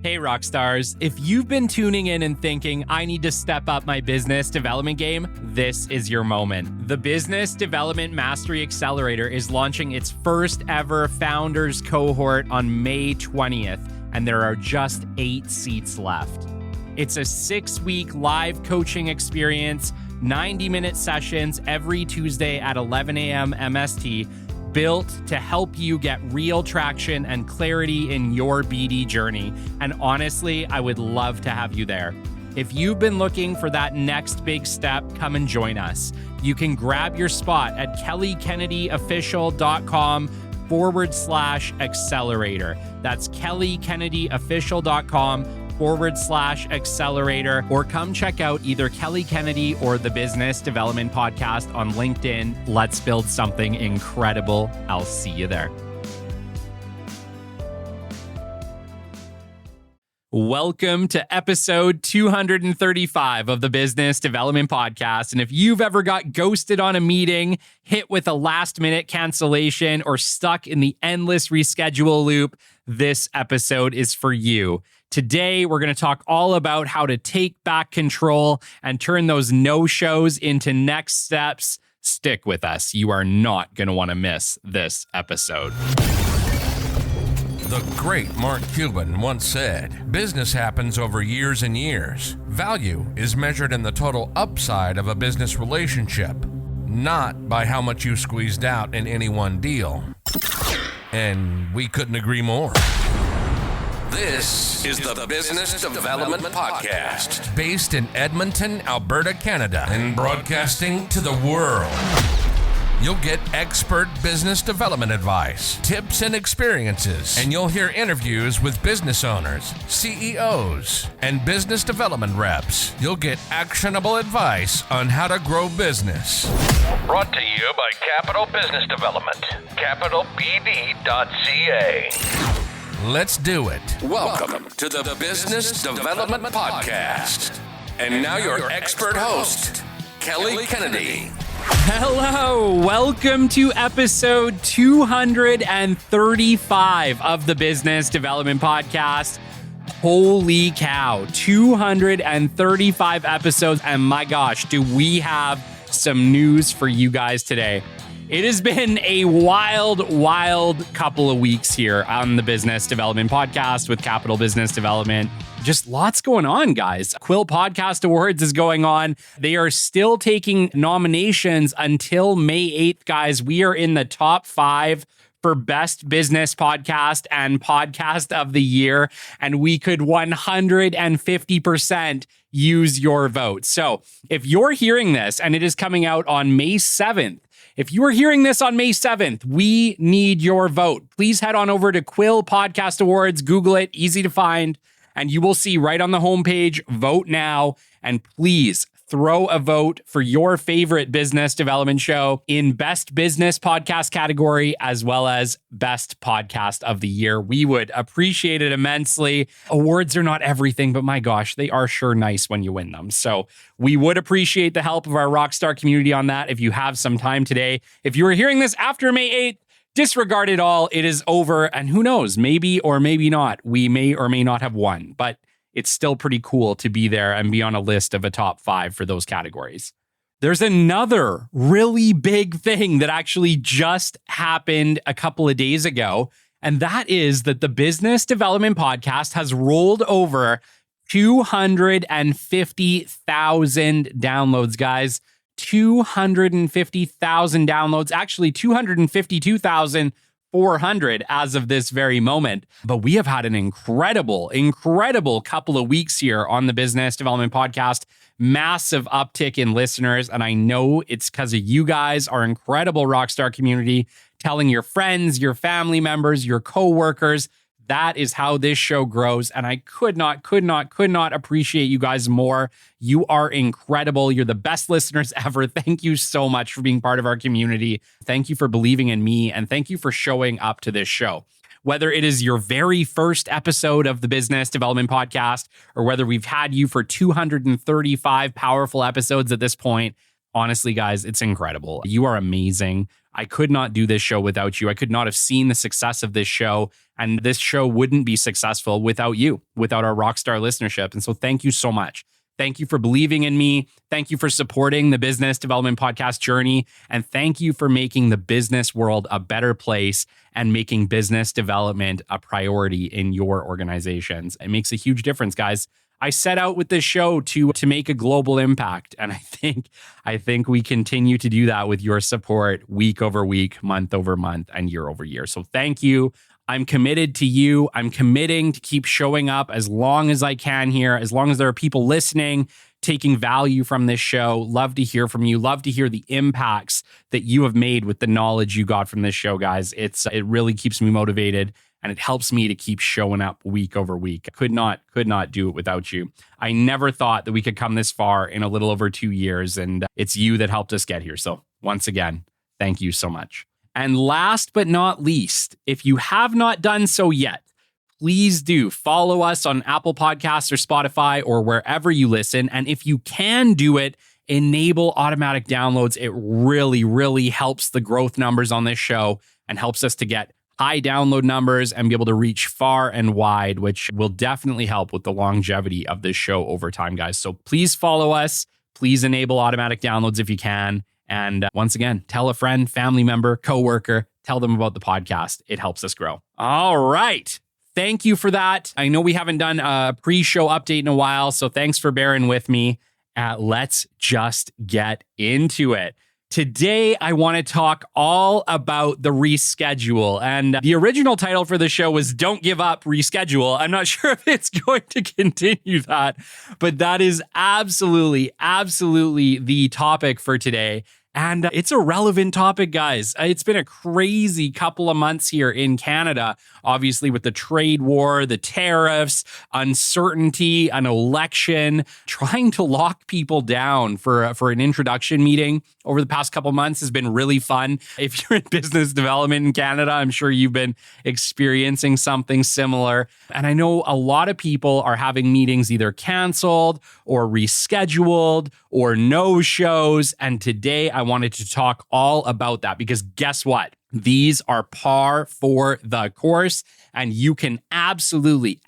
Hey, rock stars. If you've been tuning in and thinking, I need to step up my business development game, this is your moment. The Business Development Mastery Accelerator is launching its first ever founders cohort on May 20th, and there are just 8 seats left. It's a 6-week live coaching experience, 90-minute sessions every Tuesday at 11 a.m. MST, built to help you get real traction and clarity in your BD journey. And honestly, I would love to have you there. If you've been looking for that next big step, come and join us. You can grab your spot at kellykennedyofficial.com/accelerator. That's kellykennedyofficial.com/accelerator, or come check out either Kelly Kennedy or the Business Development Podcast on LinkedIn. Let's build something incredible. I'll see you there. Welcome to episode 235 of the Business Development Podcast. And if you've ever got ghosted on a meeting, hit with a last-minute cancellation, or stuck in the endless reschedule loop, this episode is for you. Today, we're going to talk all about how to take back control and turn those no-shows into next steps. Stick with us. You are not going to want to miss this episode. The great Mark Cuban once said, "Business happens over years and years. Value is measured in the total upside of a business relationship, not by how much you squeezed out in any one deal." And we couldn't agree more. This is the Business Development Podcast, based in Edmonton, Alberta, Canada, and broadcasting to the world. You'll get expert business development advice, tips and experiences, and you'll hear interviews with business owners, CEOs, and business development reps. You'll get actionable advice on how to grow business. Brought to you by Capital Business Development, capitalbd.ca. Let's do it. Welcome to the Business Development Podcast. And now your expert host, Kelly Kennedy. Hello, welcome to episode 235 of the Business Development Podcast. Holy cow, 235 episodes, and my gosh, do we have some news for you guys today. It has been a wild couple of weeks here on the Business Development Podcast with Capital Business Development. Just lots going on, guys. Quill Podcast Awards is going on. They are still taking nominations until May 8th, guys. We are in the top 5 for Best Business Podcast and Podcast of the Year, and we could 150% use your vote. So if you're hearing this and it is coming out on May 7th, if you are hearing this on May 7th, we need your vote. Please head on over to Quill Podcast Awards, Google it, easy to find, and you will see right on the homepage, vote now, and please throw a vote for your favorite business development show in Best Business Podcast category, as well as Best Podcast of the Year. We would appreciate it immensely. Awards are not everything, but my gosh, they are sure nice when you win them. So we would appreciate the help of our Rockstar community on that if you have some time today. If you are hearing this after May 8th, disregard it all. It is over, and who knows, maybe or maybe not, we may or may not have won, but it's still pretty cool to be there and be on a list of a top 5 for those categories. There's another really big thing that actually just happened a couple of days ago, and that is that the Business Development Podcast has rolled over 250,000 downloads, guys. 250,000 downloads, actually 252,400 as of this very moment. But we have had an incredible couple of weeks here on the Business Development Podcast. Massive uptick in listeners. And I know it's because of you guys, our incredible Rockstar community, telling your friends, your family members, your coworkers. That is how this show grows. And I could not appreciate you guys more. You are incredible. You're the best listeners ever. Thank you so much for being part of our community. Thank you for believing in me. And thank you for showing up to this show. Whether it is your very first episode of the Business Development Podcast, or whether we've had you for 235 powerful episodes at this point, honestly, guys, it's incredible. You are amazing. I could not do this show without you. I could not have seen the success of this show. And this show wouldn't be successful without you, without our rockstar listenership. And so thank you so much. Thank you for believing in me. Thank you for supporting the Business Development Podcast journey. And thank you for making the business world a better place and making business development a priority in your organizations. It makes a huge difference, guys. I set out with this show to make a global impact. And I think we continue to do that with your support week over week, month over month, and year over year. So thank you. I'm committed to you. I'm committing to keep showing up as long as I can here, as long as there are people listening, taking value from this show. Love to hear from you. Love to hear the impacts that you have made with the knowledge you got from this show, guys. It really keeps me motivated and it helps me to keep showing up week over week. I could not do it without you. I never thought that we could come this far in a little over 2 years, and it's you that helped us get here. So once again, thank you so much. And last but not least, if you have not done so yet, please do follow us on Apple Podcasts or Spotify or wherever you listen. And if you can do it, enable automatic downloads. It really, really helps the growth numbers on this show and helps us to get high download numbers and be able to reach far and wide, which will definitely help with the longevity of this show over time, guys. So please follow us. Please enable automatic downloads if you can. And once again, tell a friend, family member, coworker, tell them about the podcast. It helps us grow. All right. Thank you for that. I know we haven't done a pre-show update in a while, so thanks for bearing with me. Let's just get into it. Today, I want to talk all about the reschedule. And the original title for the show was Don't Give Up, Reschedule. I'm not sure if it's going to continue that, but that is absolutely the topic for today. And it's a relevant topic, guys. It's been a crazy couple of months here in Canada, obviously with the trade war, the tariffs, uncertainty, an election, trying to lock people down for an introduction meeting over the past couple of months has been really fun. If you're in business development in Canada, I'm sure you've been experiencing something similar. And I know a lot of people are having meetings either canceled or rescheduled or no shows. And today I wanted to talk all about that because guess what? These are par for the course and you can absolutely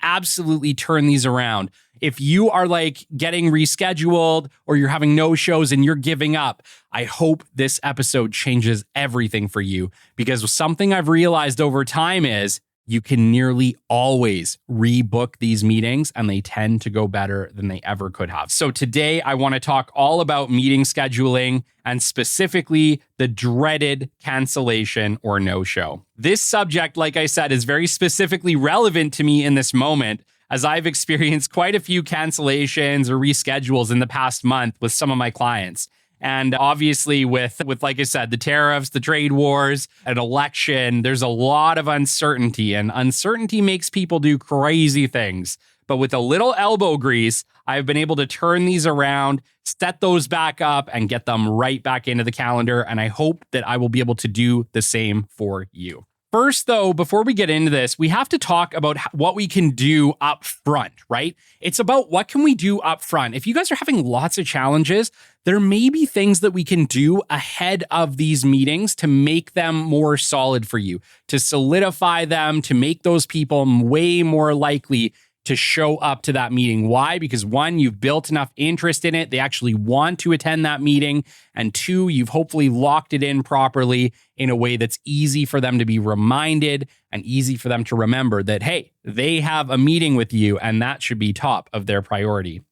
turn these around. If you are like getting rescheduled or you're having no shows and you're giving up, I hope this episode changes everything for you because something I've realized over time is you can nearly always rebook these meetings and they tend to go better than they ever could have. So today I want to talk all about meeting scheduling and specifically the dreaded cancellation or no-show. This subject, like I said, is very specifically relevant to me in this moment as I've experienced quite a few cancellations or reschedules in the past month with some of my clients. And obviously with like I said, the tariffs, the trade wars, an election, there's a lot of uncertainty and uncertainty makes people do crazy things. But with a little elbow grease, I've been able to turn these around, set those back up and get them right back into the calendar. And I hope that I will be able to do the same for you. First, though, before we get into this, we have to talk about what we can do up front, right? It's about what can we do up front. If you guys are having lots of challenges, there may be things that we can do ahead of these meetings to make them more solid for you, to solidify them, to make those people way more likely to show up to that meeting. Why? Because one, you've built enough interest in it. They actually want to attend that meeting. And two, you've hopefully locked it in properly in a way that's easy for them to be reminded and easy for them to remember that, hey, they have a meeting with you and that should be top of their priority.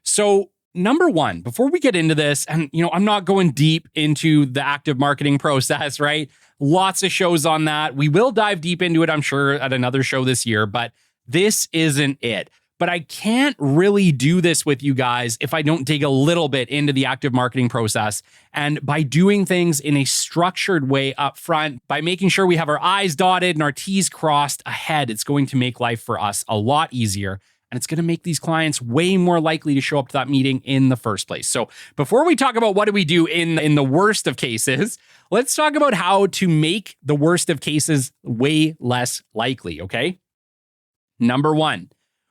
So number one, before we get into this, and I'm not going deep into the active marketing process, right? Lots of shows on that. We will dive deep into it, I'm sure, at another show this year, but this isn't it. But I can't really do this with you guys if I don't dig a little bit into the active marketing process. And by doing things in a structured way up front, by making sure we have our I's dotted and our T's crossed ahead, it's going to make life for us a lot easier. And it's going to make these clients way more likely to show up to that meeting in the first place. So before we talk about what do we do in the worst of cases, let's talk about how to make the worst of cases way less likely, okay? Number one,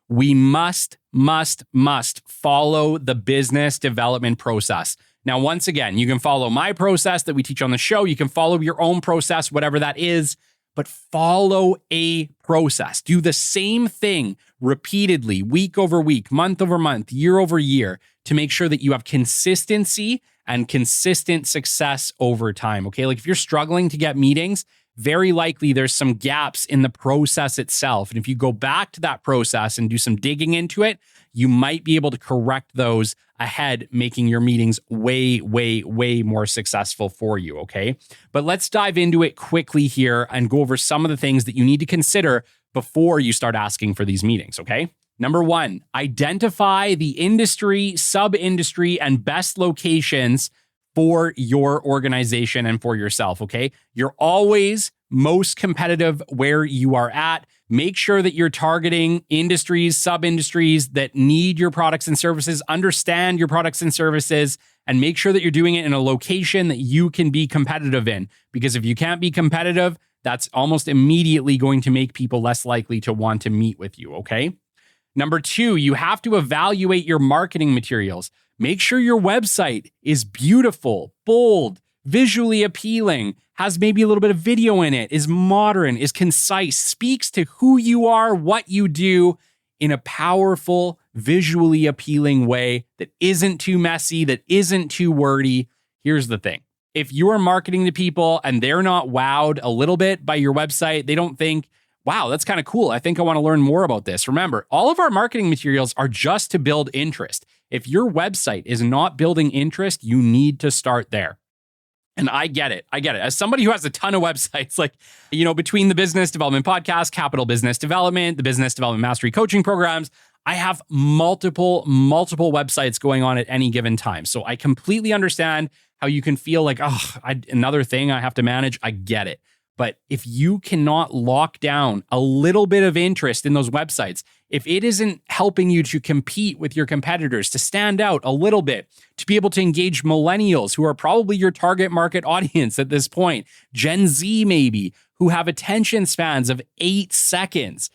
we must follow the business development process. Now, once again, you can follow my process that we teach on the show. You can follow your own process, whatever that is, but follow a process. Do the same thing repeatedly, week over week, month over month, year over year, to make sure that you have consistency and consistent success over time. Okay. Like if you're struggling to get meetings, very likely there's some gaps in the process itself. And if you go back to that process and do some digging into it, you might be able to correct those ahead, making your meetings way, way, way more successful for you, okay? But let's dive into it quickly here and go over some of the things that you need to consider before you start asking for these meetings, okay? Number one, identify the industry, sub-industry, and best locations for your organization and for yourself, okay? You're always most competitive where you are at. Make sure that you're targeting industries, sub-industries that need your products and services, understand your products and services, and make sure that you're doing it in a location that you can be competitive in. Because if you can't be competitive, that's almost immediately going to make people less likely to want to meet with you, okay? Number two, you have to evaluate your marketing materials. Make sure your website is beautiful, bold, visually appealing, has maybe a little bit of video in it, is modern, is concise, speaks to who you are, what you do in a powerful, visually appealing way that isn't too messy, that isn't too wordy. Here's the thing. If you are marketing to people and they're not wowed a little bit by your website, they don't think, wow, that's kind of cool. I think I want to learn more about this. Remember, all of our marketing materials are just to build interest. If your website is not building interest, you need to start there. And I get it. As somebody who has a ton of websites, like, between the Business Development Podcast, Capital Business Development, the Business Development Mastery coaching programs, I have multiple websites going on at any given time. So I completely understand how you can feel like, another thing I have to manage. I get it. But if you cannot lock down a little bit of interest in those websites, if it isn't helping you to compete with your competitors, to stand out a little bit, to be able to engage millennials who are probably your target market audience at this point, Gen Z maybe, who have attention spans of 8 seconds,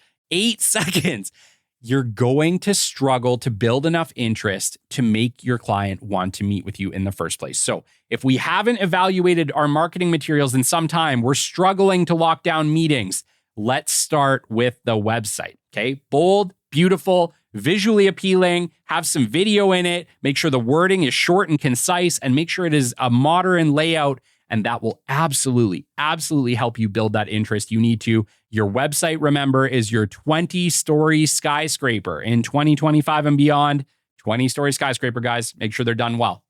you're going to struggle to build enough interest to make your client want to meet with you in the first place. So if we haven't evaluated our marketing materials in some time, we're struggling to lock down meetings. Let's start with the website, okay? Bold, beautiful, visually appealing, have some video in it, make sure the wording is short and concise, and make sure it is a modern layout, and that will absolutely help you build that interest. You need to. Your website, remember, is your 20-story skyscraper in 2025 and beyond. 20-story skyscraper, guys. Make sure they're done well.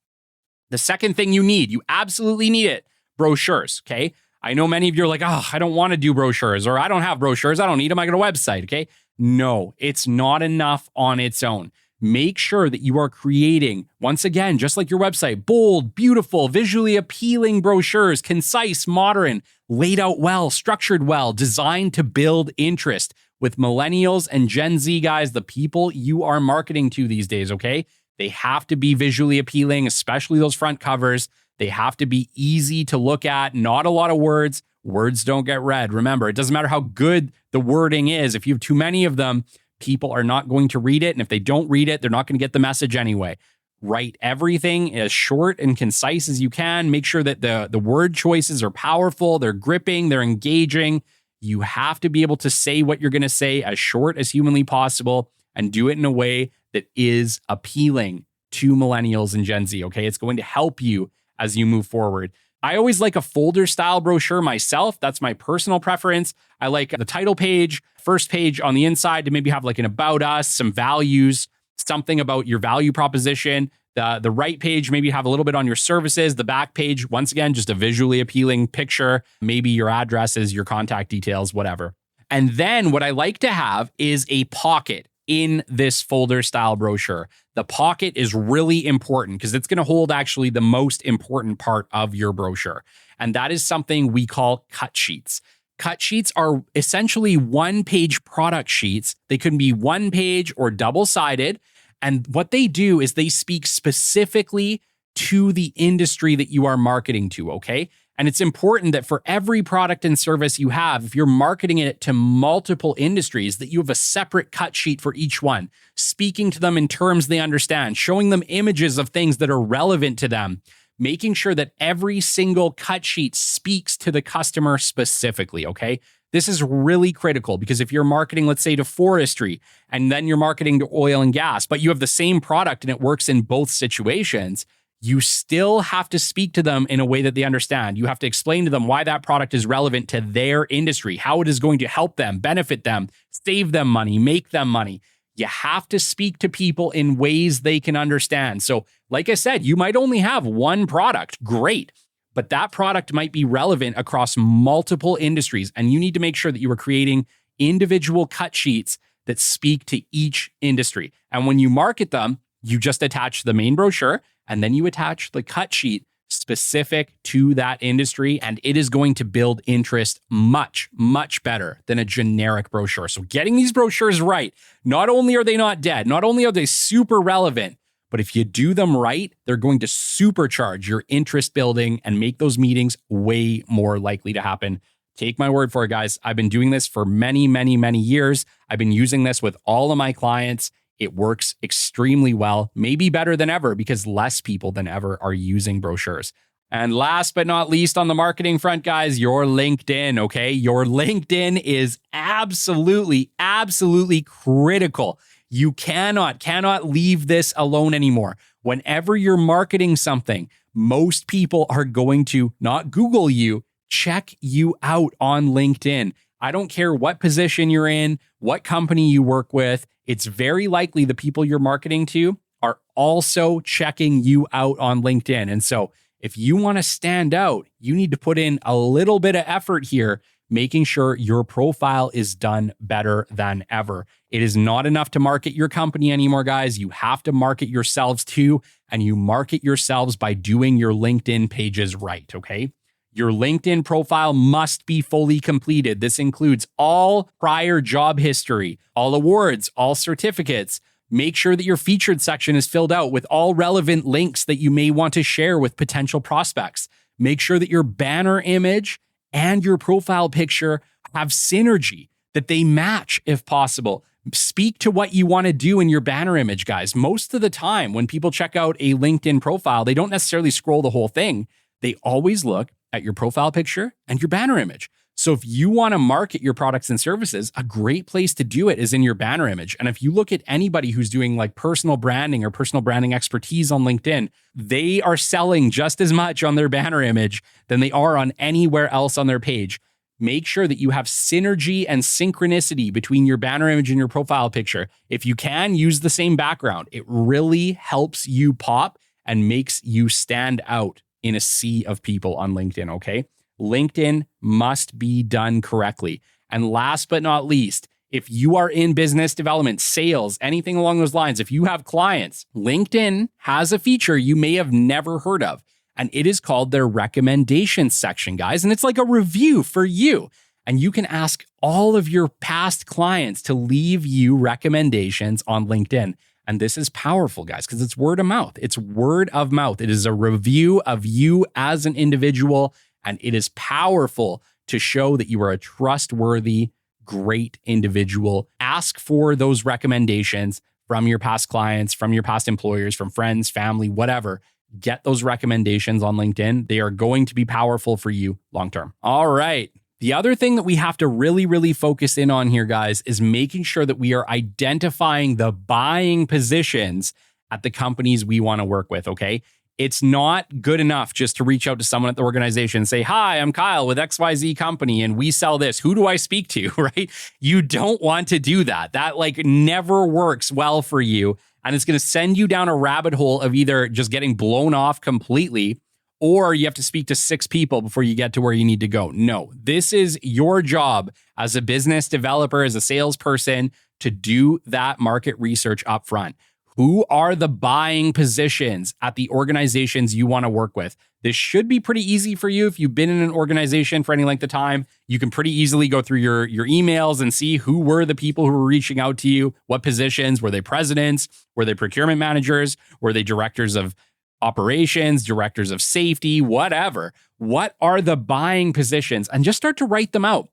The second thing you absolutely need it, brochures, okay? I know many of you are like, I don't want to do brochures, or I don't have brochures. I don't need them. I got a website, okay? No, it's not enough on its own. Make sure that you are creating, once again, just like your website, bold, beautiful, visually appealing brochures, concise, modern, laid out well, structured well, designed to build interest with millennials and Gen Z guys, the people you are marketing to these days, okay? They have to be visually appealing, especially those front covers. They have to be easy to look at, not a lot of words. Words don't get read. Remember, it doesn't matter how good the wording is. If you have too many of them, people are not going to read it. And if they don't read it, they're not going to get the message anyway. Write everything as short and concise as you can. Make sure that the word choices are powerful, they're gripping, they're engaging. You have to be able to say what you're going to say as short as humanly possible and do it in a way that is appealing to millennials and Gen Z, okay? It's going to help you as you move forward. I always like a folder style brochure myself. That's my personal preference. I like the title page, first page on the inside to maybe have like an about us, some values, something about your value proposition. The right page, maybe have a little bit on your services. The back page, once again, just a visually appealing picture, maybe your addresses, your contact details, whatever. And then what I like to have is a pocket in this folder style brochure. The pocket is really important because it's going to hold actually the most important part of your brochure. And that is something we call cut sheets. Cut sheets are essentially one-page product sheets. They can be one page or double-sided. And what they do is they speak specifically to the industry that you are marketing to, okay? And it's important that for every product and service you have, if you're marketing it to multiple industries, that you have a separate cut sheet for each one, speaking to them in terms they understand, showing them images of things that are relevant to them, making sure that every single cut sheet speaks to the customer specifically, okay? This is really critical because if you're marketing, let's say, to forestry, and then you're marketing to oil and gas, but you have the same product and it works in both situations, you still have to speak to them in a way that they understand. You have to explain to them why that product is relevant to their industry, how it is going to help them, benefit them, save them money, make them money. You have to speak to people in ways they can understand. So, like I said, you might only have one product. Great. But that product might be relevant across multiple industries. And you need to make sure that you are creating individual cut sheets that speak to each industry. And when you market them, you just attach the main brochure and then you attach the cut sheet specific to that industry. And it is going to build interest much, much better than a generic brochure. So getting these brochures right, not only are they not dead, not only are they super relevant, but if you do them right, they're going to supercharge your interest building and make those meetings way more likely to happen. Take my word for it, guys. I've been doing this for many, many, many years. I've been using this with all of my clients. It works extremely well, maybe better than ever because less people than ever are using brochures. And last but not least on the marketing front, guys, your LinkedIn, okay? Your LinkedIn is absolutely, absolutely critical. You cannot leave this alone anymore. Whenever you're marketing something, most people are going to not Google you, check you out on LinkedIn. I don't care what position you're in, what company you work with. It's very likely the people you're marketing to are also checking you out on LinkedIn. And so if you want to stand out, you need to put in a little bit of effort here, making sure your profile is done better than ever. It is not enough to market your company anymore, guys. You have to market yourselves too, and you market yourselves by doing your LinkedIn pages right, okay? Your LinkedIn profile must be fully completed. This includes all prior job history, all awards, all certificates. Make sure that your featured section is filled out with all relevant links that you may want to share with potential prospects. Make sure that your banner image and your profile picture have synergy, that they match if possible. Speak to what you want to do in your banner image, guys. Most of the time when people check out a LinkedIn profile, they don't necessarily scroll the whole thing. They always look at your profile picture and your banner image. So if you want to market your products and services, a great place to do it is in your banner image. And if you look at anybody who's doing like personal branding or personal branding expertise on LinkedIn, they are selling just as much on their banner image than they are on anywhere else on their page. Make sure that you have synergy and synchronicity between your banner image and your profile picture. If you can, use the same background. It really helps you pop and makes you stand out in a sea of people on LinkedIn, okay? LinkedIn must be done correctly. And last but not least, if you are in business development, sales, anything along those lines, if you have clients, LinkedIn has a feature you may have never heard of, and it is called their recommendations section, guys. And it's like a review for you. And you can ask all of your past clients to leave you recommendations on LinkedIn. And this is powerful, guys, because it's word of mouth. It's word of mouth. It is a review of you as an individual, and it is powerful to show that you are a trustworthy, great individual. Ask for those recommendations from your past clients, from your past employers, from friends, family, whatever. Get those recommendations on LinkedIn. They are going to be powerful for you long term. All right. The other thing that we have to really, really focus in on here, guys, is making sure that we are identifying the buying positions at the companies we want to work with, okay? It's not good enough just to reach out to someone at the organization and say, hi, I'm Kyle with XYZ company and we sell this. Who do I speak to, right? You don't want to do that. That never works well for you. And it's going to send you down a rabbit hole of either just getting blown off completely, or you have to speak to 6 people before you get to where you need to go. No, this is your job as a business developer, as a salesperson, to do that market research up front. Who are the buying positions at the organizations you want to work with? This should be pretty easy for you. If you've been in an organization for any length of time, you can pretty easily go through your emails and see who were the people who were reaching out to you, what positions, were they presidents, were they procurement managers, were they directors of operations, directors of safety, whatever. What are the buying positions? And just start to write them out.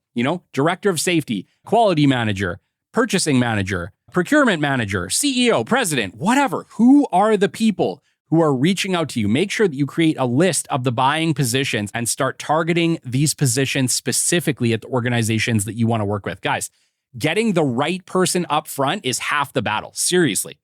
Director of safety, quality manager, purchasing manager, procurement manager, CEO, president, whatever. Who are the people who are reaching out to you? Make sure that you create a list of the buying positions and start targeting these positions specifically at the organizations that you want to work with. Guys, getting the right person up front is half the battle. Seriously.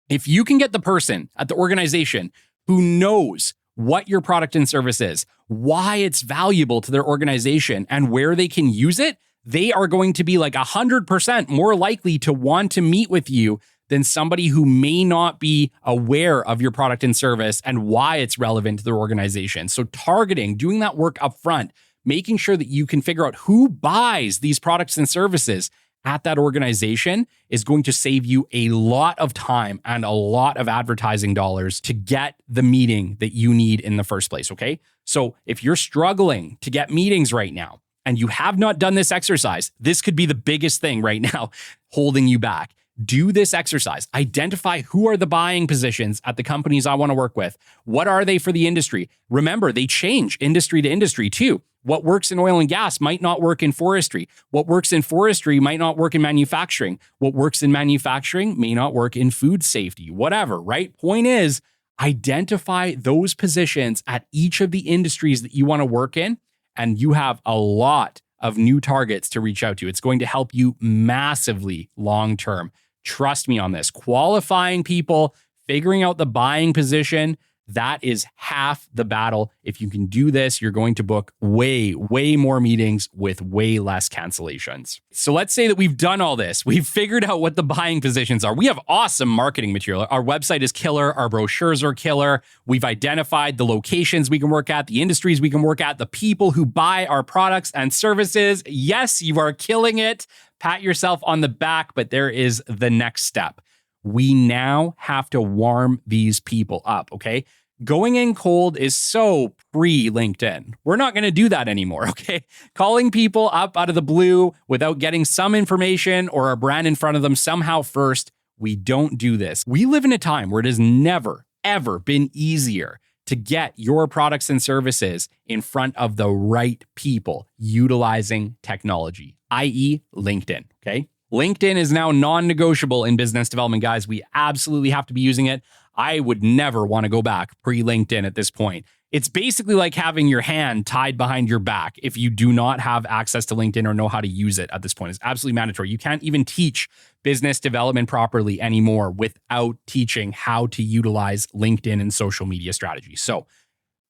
If you can get the person at the organization who knows what your product and service is, why it's valuable to their organization, and where they can use it, they are going to be like 100% more likely to want to meet with you than somebody who may not be aware of your product and service and why it's relevant to their organization. So targeting, doing that work up front, making sure that you can figure out who buys these products and services at that organization is going to save you a lot of time and a lot of advertising dollars to get the meeting that you need in the first place, okay? So if you're struggling to get meetings right now and you have not done this exercise, this could be the biggest thing right now holding you back. Do this exercise. Identify who are the buying positions at the companies I want to work with. What are they for the industry? Remember, they change industry to industry too. What works in oil and gas might not work in forestry. What works in forestry might not work in manufacturing. What works in manufacturing may not work in food safety, whatever, right? Point is, identify those positions at each of the industries that you want to work in, and you have a lot of new targets to reach out to. It's going to help you massively long-term. Trust me on this. Qualifying people, figuring out the buying position, that is half the battle. If you can do this, you're going to book way more meetings with way less cancellations. So let's say that we've done all this. We've figured out what the buying positions are. We have awesome marketing material. Our website is killer. Our brochures are killer. We've identified the locations we can work at, the industries we can work at, the people who buy our products and services. Yes, you are killing it. Pat yourself on the back, but there is the next step. We now have to warm these people up, okay? Going in cold is so pre-LinkedIn. We're not going to do that anymore, okay? Calling people up out of the blue without getting some information or our brand in front of them somehow first, we don't do this. We live in a time where it has never, ever been easier to get your products and services in front of the right people utilizing technology, i.e. LinkedIn, okay? LinkedIn is now non-negotiable in business development, guys. We absolutely have to be using it. I would never want to go back pre-LinkedIn at this point. It's basically like having your hand tied behind your back if you do not have access to LinkedIn or know how to use it at this point. It's absolutely mandatory. You can't even teach business development properly anymore without teaching how to utilize LinkedIn and social media strategy. So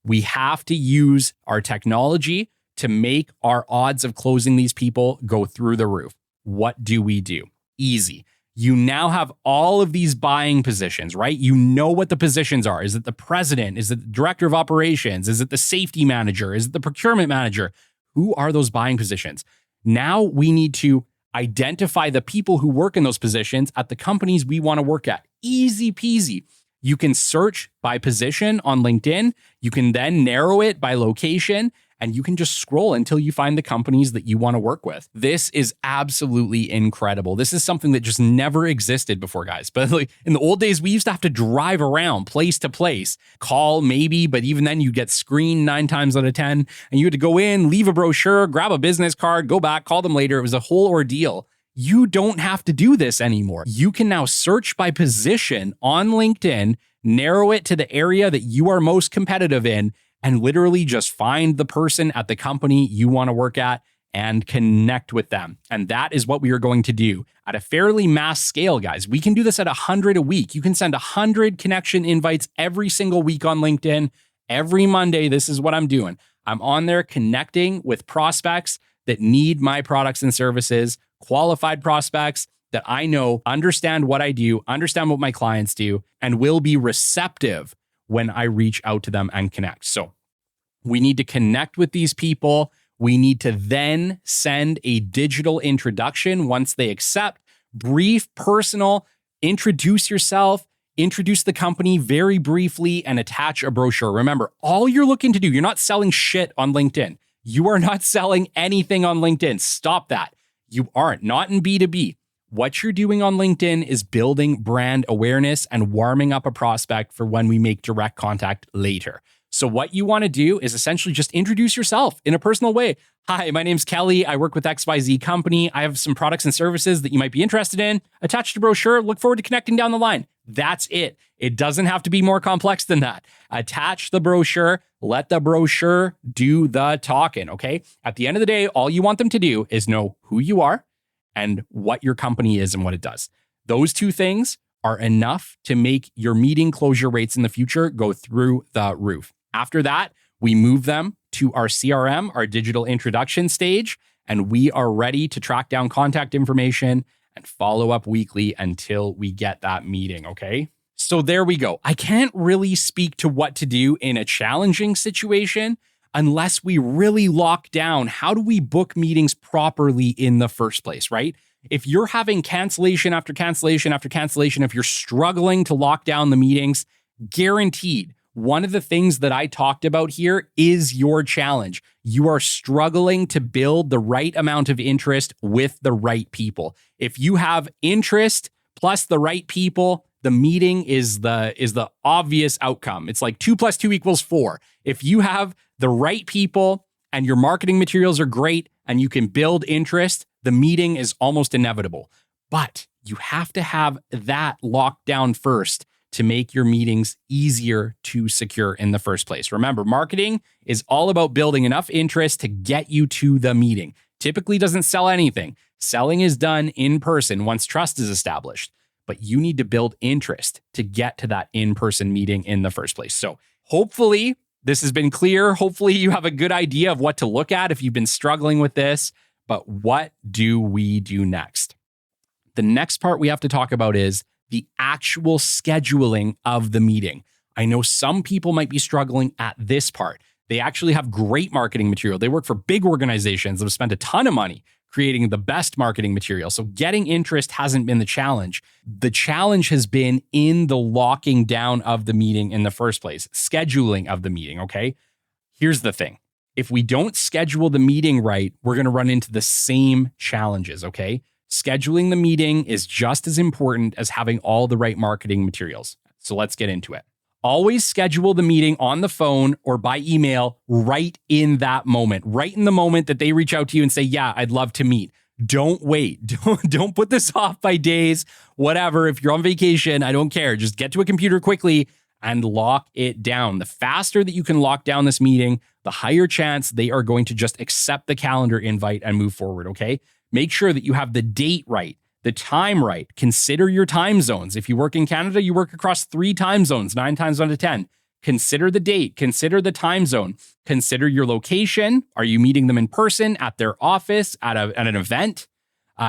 we have to use our technology to make our odds of closing these people go through the roof. What do we do? Easy. You now have all of these buying positions, right? You know what the positions are. Is it the president? Is it the director of operations? Is it the safety manager? Is it the procurement manager? Who are those buying positions? Now we need to identify the people who work in those positions at the companies we want to work at. Easy peasy. You can search by position on LinkedIn. You can then narrow it by location, and you can just scroll until you find the companies that you want to work with. This is absolutely incredible. This is something that just never existed before, guys. But like in the old days, we used to have to drive around place to place, call maybe, but even then you get screened 9 times out of 10, and you had to go in, leave a brochure, grab a business card, go back, call them later. It was a whole ordeal. You don't have to do this anymore. You can now search by position on LinkedIn, narrow it to the area that you are most competitive in, and literally just find the person at the company you want to work at and connect with them. And that is what we are going to do at a fairly mass scale, guys. We can do this at 100 a week. You can send 100 connection invites every single week on LinkedIn. Every Monday, this is what I'm doing. I'm on there connecting with prospects that need my products and services, qualified prospects that I know understand what I do, understand what my clients do, and will be receptive when I reach out to them and connect. So we need to connect with these people. We need to then send a digital introduction once they accept, brief, personal, introduce yourself, introduce the company very briefly, and attach a brochure. Remember, all you're looking to do, you're not selling shit on LinkedIn. You are not selling anything on LinkedIn. Stop that. You aren't, not in B2B. What you're doing on LinkedIn is building brand awareness and warming up a prospect for when we make direct contact later. So what you want to do is essentially just introduce yourself in a personal way. Hi, my name's Kelly. I work with XYZ company. I have some products and services that you might be interested in. Attached a brochure. Look forward to connecting down the line. That's it. It doesn't have to be more complex than that. Attach the brochure. Let the brochure do the talking, okay? At the end of the day, all you want them to do is know who you are and what your company is and what it does. Those two things are enough to make your meeting closure rates in the future go through the roof. After that, we move them to our CRM, our digital introduction stage, and we are ready to track down contact information and follow up weekly until we get that meeting, okay? So there we go. I can't really speak to what to do in a challenging situation unless we really lock down how do we book meetings properly in the first place, right? If you're having cancellation after cancellation after cancellation, if you're struggling to lock down the meetings, guaranteed, one of the things that I talked about here is your challenge. You are struggling to build the right amount of interest with the right people. If you have interest plus the right people, the meeting is the obvious outcome. It's like 2 + 2 = 4. If you have the right people and your marketing materials are great and you can build interest, the meeting is almost inevitable. But you have to have that locked down first to make your meetings easier to secure in the first place. Remember, marketing is all about building enough interest to get you to the meeting. Typically doesn't sell anything. Selling is done in person once trust is established, but you need to build interest to get to that in-person meeting in the first place. So hopefully this has been clear. Hopefully you have a good idea of what to look at if you've been struggling with this, but what do we do next? The next part we have to talk about is the actual scheduling of the meeting. I know some people might be struggling at this part. They actually have great marketing material. They work for big organizations that have spent a ton of money creating the best marketing material. So getting interest hasn't been the challenge. The challenge has been in the locking down of the meeting in the first place, scheduling of the meeting, okay? Here's the thing. If we don't schedule the meeting right, we're going to run into the same challenges, okay? Scheduling the meeting is just as important as having all the right marketing materials. So let's get into it. Always schedule the meeting on the phone or by email right in that moment, right in the moment that they reach out to you and say, yeah, I'd love to meet. Don't wait. Don't put this off by days, whatever. If you're on vacation, I don't care. Just get to a computer quickly and lock it down. The faster that you can lock down this meeting, the higher chance they are going to just accept the calendar invite and move forward, okay? Make sure that you have the date right, the time right. Consider your time zones. If you work in Canada, you work across 3 time zones, 9 times out of 10. Consider the date, consider the time zone, consider your location. Are you meeting them in person, at their office, at an event?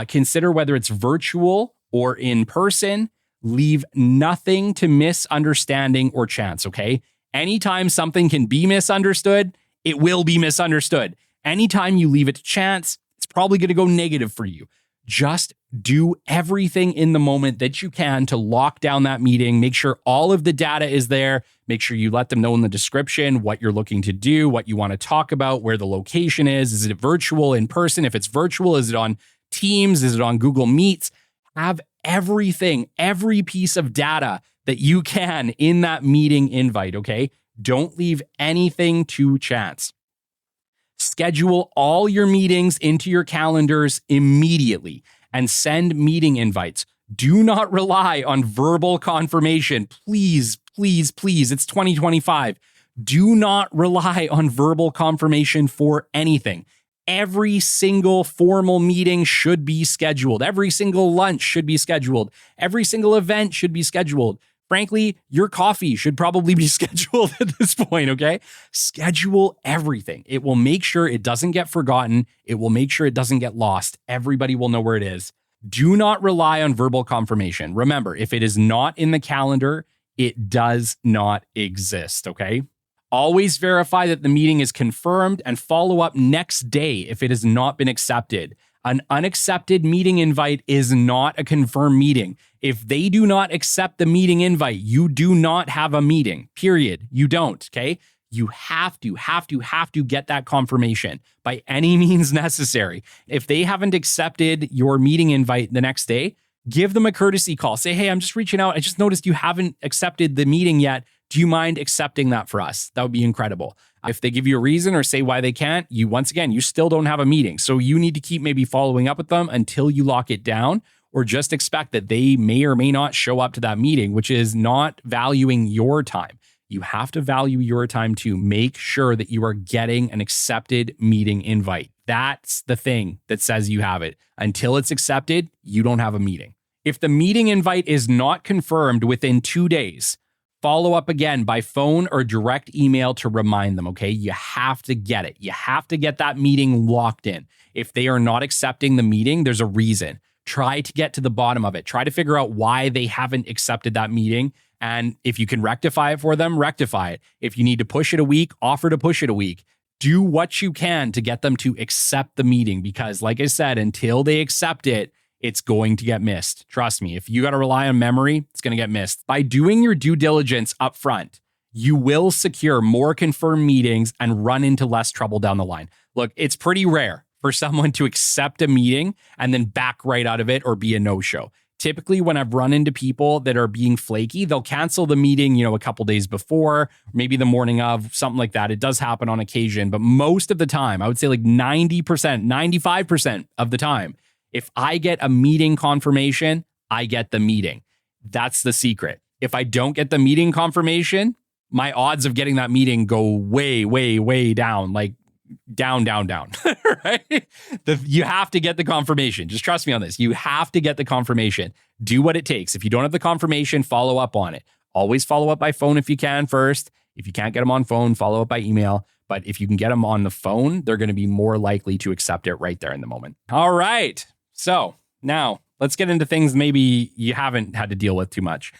Consider whether it's virtual or in person. Leave nothing to misunderstanding or chance, okay? Anytime something can be misunderstood, it will be misunderstood. Anytime you leave it to chance, it's probably going to go negative for you. Just do everything in the moment that you can to lock down that meeting. Make sure all of the data is there. Make sure you let them know in the description what you're looking to do, what you want to talk about, where the location is. Is it virtual, in person? If it's virtual, is it on Teams? Is it on Google Meets? Have everything, every piece of data that you can in that meeting invite, okay? Don't leave anything to chance. Schedule all your meetings into your calendars immediately and send meeting invites. Do not rely on verbal confirmation. Please, please, please. It's 2025. Do not rely on verbal confirmation for anything. Every single formal meeting should be scheduled. Every single lunch should be scheduled. Every single event should be scheduled. Frankly, your coffee should probably be scheduled at this point, okay? Schedule everything. It will make sure it doesn't get forgotten. It will make sure it doesn't get lost. Everybody will know where it is. Do not rely on verbal confirmation. Remember, if it is not in the calendar, it does not exist, okay? Always verify that the meeting is confirmed and follow up next day if it has not been accepted. An unaccepted meeting invite is not a confirmed meeting. If they do not accept the meeting invite, you do not have a meeting, period. You don't, okay? You have to get that confirmation by any means necessary. If they haven't accepted your meeting invite the next day, give them a courtesy call. Say, hey, I'm just reaching out. I just noticed you haven't accepted the meeting yet. Do you mind accepting that for us? That would be incredible. If they give you a reason or say why they can't, you still don't have a meeting. So you need to keep maybe following up with them until you lock it down, or just expect that they may or may not show up to that meeting, which is not valuing your time. You have to value your time to make sure that you are getting an accepted meeting invite. That's the thing that says you have it. Until it's accepted, you don't have a meeting. If the meeting invite is not confirmed within 2 days, follow up again by phone or direct email to remind them, okay? You have to get it. You have to get that meeting locked in. If they are not accepting the meeting, there's a reason. Try to get to the bottom of it. Try to figure out why they haven't accepted that meeting. And if you can rectify it for them, rectify it. If you need to push it a week, offer to push it a week. Do what you can to get them to accept the meeting, because like I said, until they accept it, it's going to get missed. Trust me, if you got to rely on memory, it's going to get missed. By doing your due diligence up front, you will secure more confirmed meetings and run into less trouble down the line. Look, it's pretty rare for someone to accept a meeting and then back right out of it or be a no-show. Typically, when I've run into people that are being flaky, they'll cancel the meeting, a couple days before, maybe the morning of, something like that. It does happen on occasion, but most of the time, I would say like 90%, 95% of the time, if I get a meeting confirmation, I get the meeting. That's the secret. If I don't get the meeting confirmation, my odds of getting that meeting go way, way, way down, like down, right? You have to get the confirmation. Just trust me on this. You have to get the confirmation. Do what it takes. If you don't have the confirmation, follow up on it. Always follow up by phone if you can first. If you can't get them on phone, follow up by email. But if you can get them on the phone, they're going to be more likely to accept it right there in the moment. All right. So now let's get into things maybe you haven't had to deal with too much.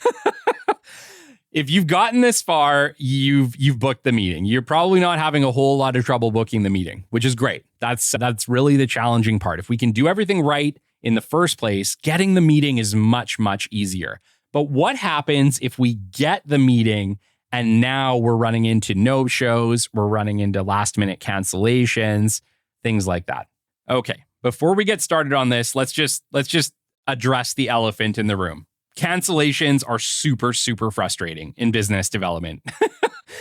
If you've gotten this far, you've booked the meeting. You're probably not having a whole lot of trouble booking the meeting, which is great. That's really the challenging part. If we can do everything right in the first place, getting the meeting is much, much easier. But what happens if we get the meeting and now we're running into no-shows, we're running into last-minute cancellations, things like that? Okay, before we get started on this, let's just address the elephant in the room. Cancellations are super, super frustrating in business development.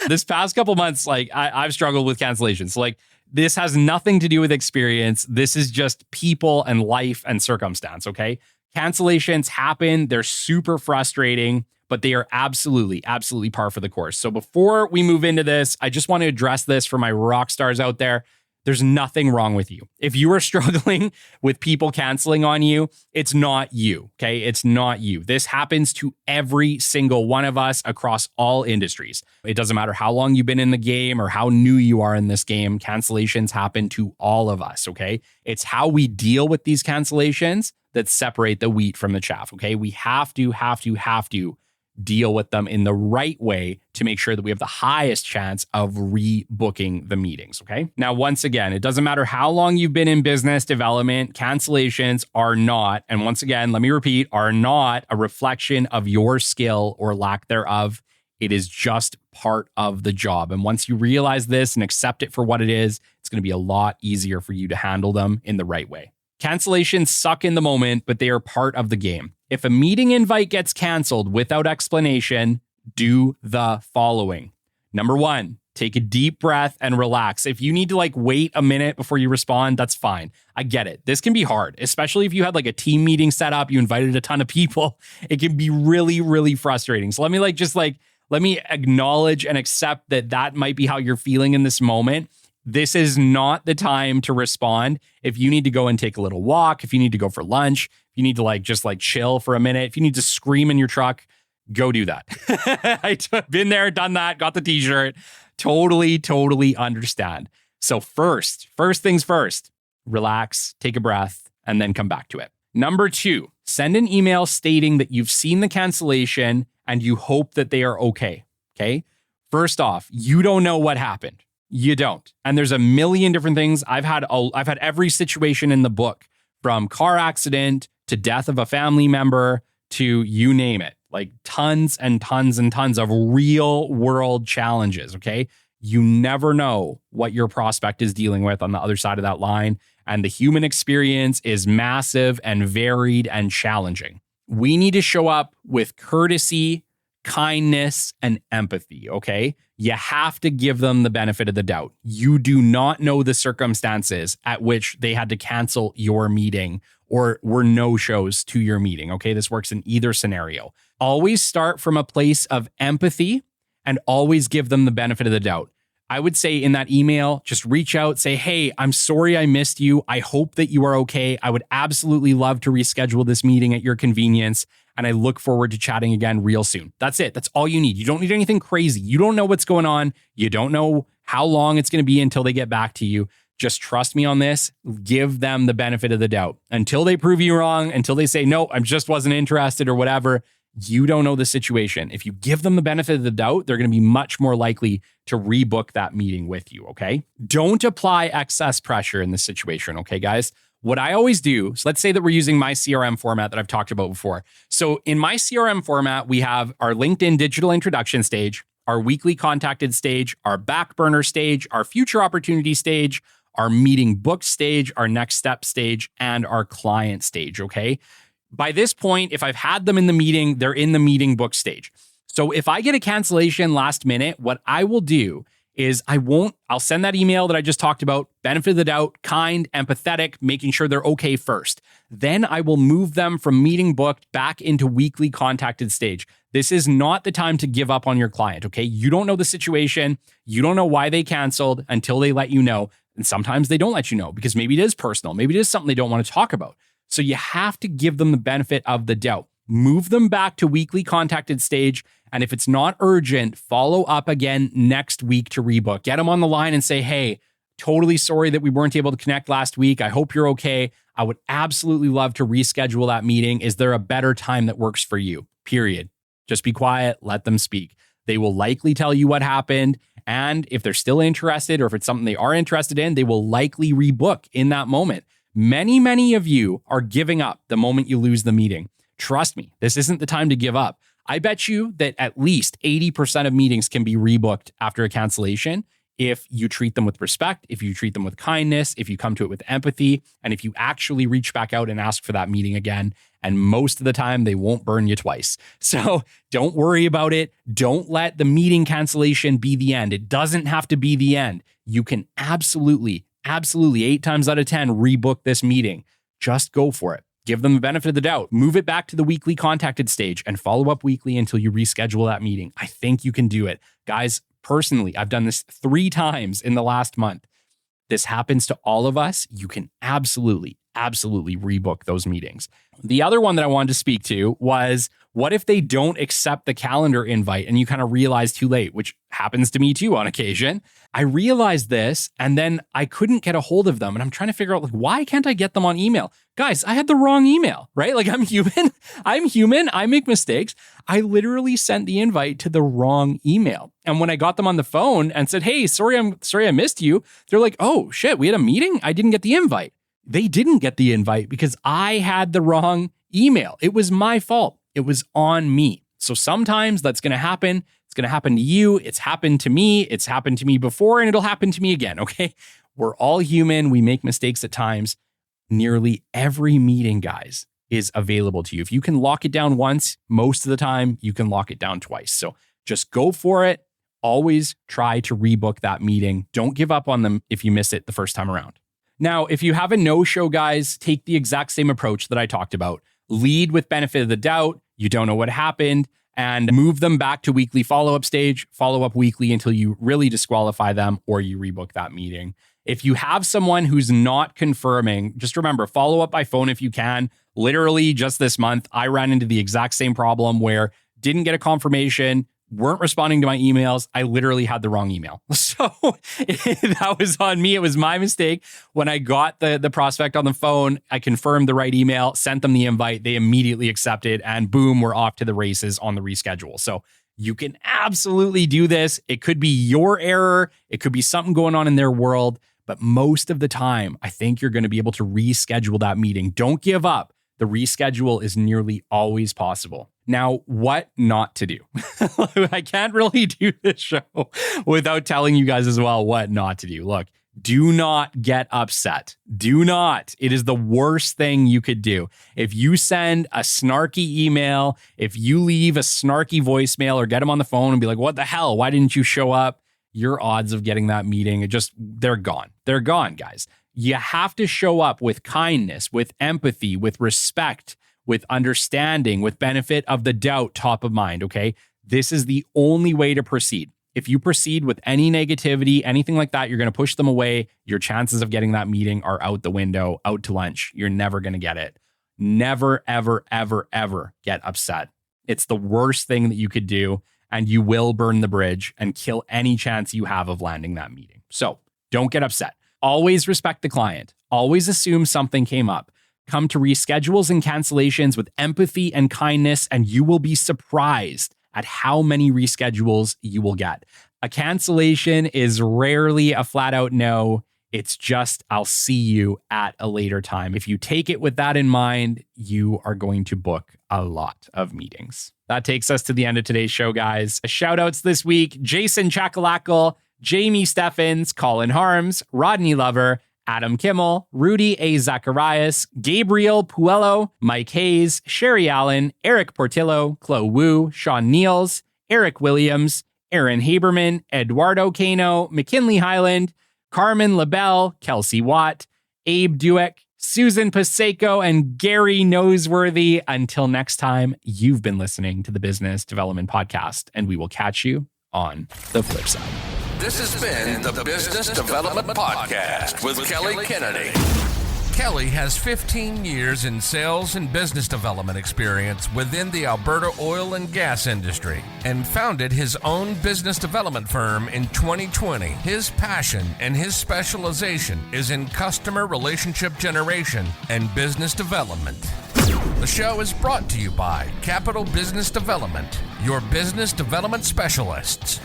This past couple months, I've struggled with cancellations. This has nothing to do with experience. This is just people and life and circumstance, okay? Cancellations happen. They're super frustrating, but they are absolutely, absolutely par for the course. So before we move into this, I just want to address this for my rock stars out there. There's nothing wrong with you. If you are struggling with people canceling on you, it's not you, okay? It's not you. This happens to every single one of us across all industries. It doesn't matter how long you've been in the game or how new you are in this game. Cancellations happen to all of us, okay? It's how we deal with these cancellations that separate the wheat from the chaff, okay? We have to deal with them in the right way to make sure that we have the highest chance of rebooking the meetings, okay? Now, once again, it doesn't matter how long you've been in business development, cancellations are not, and once again, let me repeat, are not a reflection of your skill or lack thereof. It is just part of the job. And once you realize this and accept it for what it is, it's going to be a lot easier for you to handle them in the right way. Cancellations suck in the moment, but they are part of the game. If a meeting invite gets canceled without explanation, do the following. Number 1, take a deep breath and relax. If you need to wait a minute before you respond, that's fine. I get it. This can be hard, especially if you had a team meeting set up, you invited a ton of people. It can be really, really frustrating. So let me acknowledge and accept that might be how you're feeling in this moment. This is not the time to respond. If you need to go and take a little walk, if you need to go for lunch, if you need to just chill for a minute, if you need to scream in your truck, go do that. I've been there, done that, got the t-shirt. Totally understand. So first things first, relax, take a breath, and then come back to it. Number 2, send an email stating that you've seen the cancellation and you hope that they are okay. Okay. First off, you don't know what happened. You don't. And there's a million different things. I've had every situation in the book, from car accident to death of a family member to you name it, tons and tons and tons of real world challenges. Okay. You never know what your prospect is dealing with on the other side of that line. And the human experience is massive and varied and challenging. We need to show up with courtesy, kindness, and empathy, okay? You have to give them the benefit of the doubt. You do not know the circumstances at which they had to cancel your meeting or were no-shows to your meeting, okay? This works in either scenario. Always start from a place of empathy and always give them the benefit of the doubt. I would say in that email, just reach out, say, hey, I'm sorry I missed you. I hope that you are okay. I would absolutely love to reschedule this meeting at your convenience. And I look forward to chatting again real soon. That's it. That's all you need. You don't need anything crazy. You don't know what's going on. You don't know how long it's going to be until they get back to you. Just trust me on this. Give them the benefit of the doubt. Until they prove you wrong, until they say, no, I just wasn't interested or whatever, you don't know the situation. If you give them the benefit of the doubt, they're going to be much more likely to rebook that meeting with you, okay? Don't apply excess pressure in this situation, okay, guys? What I always do, so let's say that we're using my CRM format that I've talked about before. So in my CRM format, we have our LinkedIn digital introduction stage, our weekly contacted stage, our back burner stage, our future opportunity stage, our meeting booked stage, our next step stage, and our client stage, okay? By this point, if I've had them in the meeting, they're in the meeting book stage. So if I get a cancellation last minute, what I will do is I'll send that email that I just talked about, benefit of the doubt, kind, empathetic, making sure they're okay first. Then I will move them from meeting booked back into weekly contacted stage. This is not the time to give up on your client, okay? You don't know the situation. You don't know why they canceled until they let you know. And sometimes they don't let you know because maybe it is personal. Maybe it is something they don't want to talk about. So you have to give them the benefit of the doubt. Move them back to weekly contacted stage. And if it's not urgent, follow up again next week to rebook. Get them on the line and say, hey, totally sorry that we weren't able to connect last week. I hope you're okay. I would absolutely love to reschedule that meeting. Is there a better time that works for you? Period. Just be quiet. Let them speak. They will likely tell you what happened. And if they're still interested or if it's something they are interested in, they will likely rebook in that moment. Many of you are giving up the moment you lose the meeting. Trust me, this isn't the time to give up. I bet you that at least 80% of meetings can be rebooked after a cancellation if you treat them with respect, if you treat them with kindness, if you come to it with empathy, and if you actually reach back out and ask for that meeting again. And most of the time, they won't burn you twice. So don't worry about it. Don't let the meeting cancellation be the end. It doesn't have to be the end. You can absolutely 8 times out of 10 rebook this meeting. Just go for it. Give them the benefit of the doubt. Move it back to the weekly contacted stage and follow up weekly until you reschedule that meeting. I think you can do it. Guys, personally, I've done this 3 times in the last month. This happens to all of us. You can absolutely rebook those meetings. The other one that I wanted to speak to was, what if they don't accept the calendar invite and you kind of realize too late, which happens to me too on occasion. I realized this and then I couldn't get a hold of them. And I'm trying to figure out, like, why can't I get them on email? Guys, I had the wrong email, right? Like, I'm human. I make mistakes. I literally sent the invite to the wrong email. And when I got them on the phone and said, hey, sorry I missed you, they're like, oh shit, we had a meeting? I didn't get the invite. They didn't get the invite because I had the wrong email. It was my fault. It was on me. So sometimes that's going to happen. It's going to happen to you. It's happened to me. It's happened to me before, and it'll happen to me again, okay? We're all human. We make mistakes at times. Nearly every meeting, guys, is available to you. If you can lock it down once, most of the time, you can lock it down twice. So just go for it. Always try to rebook that meeting. Don't give up on them if you miss it the first time around. Now, if you have a no-show, guys, take the exact same approach that I talked about. Lead with benefit of the doubt. You don't know what happened, and move them back to weekly follow-up stage, follow up weekly until you really disqualify them or you rebook that meeting. If you have someone who's not confirming, just remember, follow up by phone if you can. Literally just this month, I ran into the exact same problem where didn't get a confirmation, weren't responding to my emails. I literally had the wrong email. So that was on me. It was my mistake. When I got the prospect on the phone, I confirmed the right email, sent them the invite. They immediately accepted, and boom, we're off to the races on the reschedule. So you can absolutely do this. It could be your error. It could be something going on in their world. But most of the time, I think you're going to be able to reschedule that meeting. Don't give up. The reschedule is nearly always possible. Now, what not to do? I can't really do this show without telling you guys as well what not to do. Look, do not get upset. Do not. It is the worst thing you could do. If you send a snarky email, if you leave a snarky voicemail or get them on the phone and be like, what the hell? Why didn't you show up? Your odds of getting that meeting, they're gone. They're gone, guys. You have to show up with kindness, with empathy, with respect, with understanding, with benefit of the doubt top of mind, okay? This is the only way to proceed. If you proceed with any negativity, anything like that, you're going to push them away. Your chances of getting that meeting are out the window, out to lunch. You're never going to get it. Never, ever, ever, ever get upset. It's the worst thing that you could do, and you will burn the bridge and kill any chance you have of landing that meeting. So don't get upset. Always respect the client. Always assume something came up. Come to reschedules and cancellations with empathy and kindness, and you will be surprised at how many reschedules you will get. A cancellation is rarely a flat out no. It's just, I'll see you at a later time. If you take it with that in mind, you are going to book a lot of meetings. That takes us to the end of today's show, guys. Shout outs this week: Jason Chakalakal, Jamie Steffens, Colin Harms, Rodney Lover, Adam Kimmel, Rudy A. Zacharias, Gabriel Puello, Mike Hayes, Sherry Allen, Eric Portillo, Chloe Wu, Sean Niels, Eric Williams, Aaron Haberman, Eduardo Cano, McKinley Highland, Carmen LaBelle, Kelsey Watt, Abe Dueck, Susan Paseko, and Gary Noseworthy. Until next time, you've been listening to the Business Development Podcast, and we will catch you on the flip side. This has been the Business Development Podcast with Kelly Kennedy. Kelly has 15 years in sales and business development experience within the Alberta oil and gas industry and founded his own business development firm in 2020. His passion and his specialization is in customer relationship generation and business development. The show is brought to you by Capital Business Development, your business development specialists.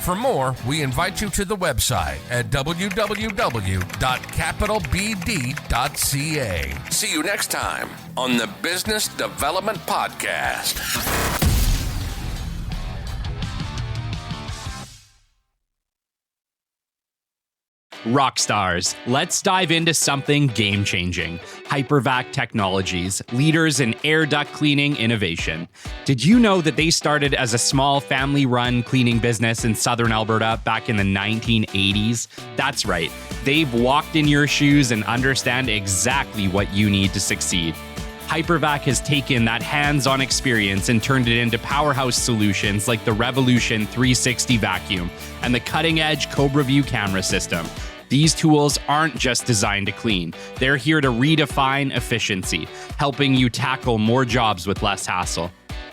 For more, we invite you to the website at www.capitalbd.ca. See you next time on the Business Development Podcast. Rock stars, let's dive into something game-changing. Hypervac Technologies, leaders in air duct cleaning innovation. Did you know that they started as a small family-run cleaning business in southern Alberta back in the 1980s? That's right. They've walked in your shoes and understand exactly what you need to succeed. Hypervac has taken that hands-on experience and turned it into powerhouse solutions like the Revolution 360 vacuum and the cutting-edge Cobra View camera system. These tools aren't just designed to clean. They're here to redefine efficiency, helping you tackle more jobs with less hassle.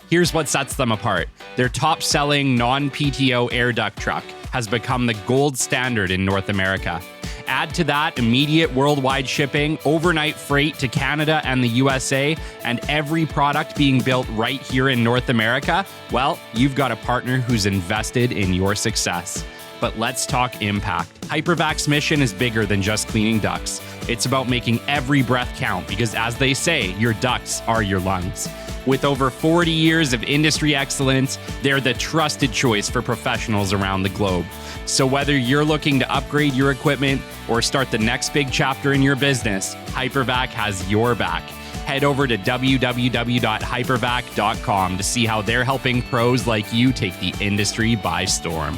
Here's what sets them apart. Their top-selling non-PTO air duct truck has become the gold standard in North America. Add to that immediate worldwide shipping, overnight freight to Canada and the USA, and every product being built right here in North America, well, you've got a partner who's invested in your success. But let's talk impact. Hypervac's mission is bigger than just cleaning ducts. It's about making every breath count because, as they say, your ducts are your lungs. With over 40 years of industry excellence, they're the trusted choice for professionals around the globe. So whether you're looking to upgrade your equipment or start the next big chapter in your business, Hypervac has your back. Head over to www.hypervac.com to see how they're helping pros like you take the industry by storm.